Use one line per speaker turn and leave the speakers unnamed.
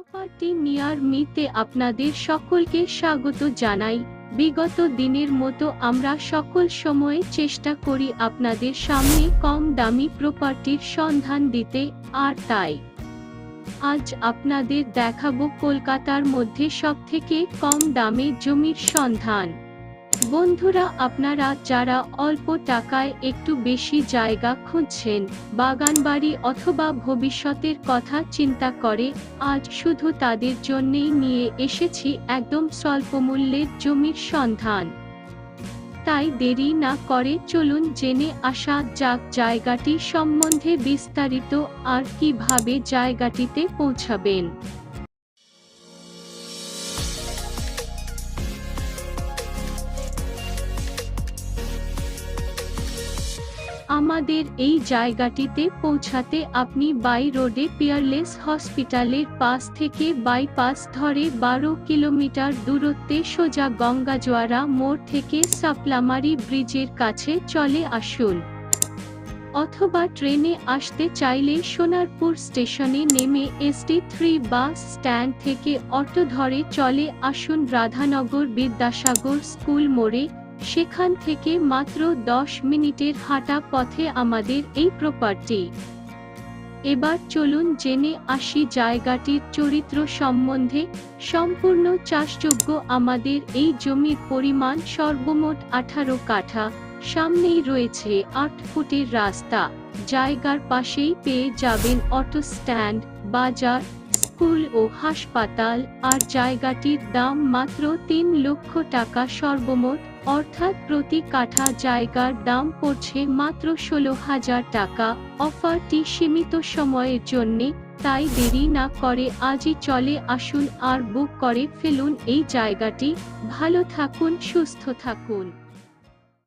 Property near মিতে আপনাদের সকলকে স্বাগত জানাই। বিগত দিনের মতো আমরা সকল সময়ে চেষ্টা করি আপনাদের সামনে কম দামি প্রপার্টির সন্ধান দিতে, আর তাই আজ আপনাদের দেখাবো কলকাতার মধ্যে সবথেকে কম দামে জমির সন্ধান। বন্ধুরা, আপনারা যারা অল্প টাকায় একটু বেশি জায়গা খুঁজছেন, বাগানবাড়ি অথবা ভবিষ্যতের কথা চিন্তা করে, আজ শুধু তাদের জন্যেই নিয়ে এসেছি একদম স্বল্পমূল্যের জমির সন্ধান। তাই দেরি না করে চলুন জেনে আসা যাক জায়গাটি সম্বন্ধে বিস্তারিত, আর কিভাবে জায়গাটিতে পৌঁছাবেন। আমাদের এই জায়গাটিতে পৌঁছাতে আপনি বাই রোডে পিয়ারলেস হসপিটালের পাশ থেকে বাইপাস ধরে 12 কিলোমিটার দূরত্বে সোজা গঙ্গাজোয়ারা মোড় থেকে সাপলামারি ব্রিজের কাছে চলে আসুন, অথবা ট্রেনে আসতে চাইলে সোনারপুর স্টেশনে নেমে SD3 বাস স্ট্যান্ড থেকে অটো ধরে চলে আসুন রাধানগর বিদ্যাসাগর স্কুল মোড়ে। সেখান থেকে মাত্র 10 মিনিটের হাঁটা পথে আমাদের এই প্রপার্টি। এবার চলুন জেনে আসি জায়গাটির চরিত্র সম্বন্ধে। সম্পূর্ণ চাষযোগ্য আমাদের এই জমির পরিমাণ সর্বমোট 18 কাঠা। সামনেই রয়েছে 8 ফুটের রাস্তা। জায়গার পাশেই পেয়ে যাবেন অটো স্ট্যান্ড, বাজার, স্কুল ও হাসপাতাল। আর জায়গাটির দাম মাত্র 3 লক্ষ টাকা সর্বমোট, অর্থাৎ প্রতি কাঠা জায়গার দাম পড়ছে মাত্র 16,000 টাকা। অফারটি সীমিত সময়ের জন্যে, তাই দেরি না করে আজই চলে আসুন আর বুক করে ফেলুন এই জায়গাটি। ভালো থাকুন, সুস্থ থাকুন।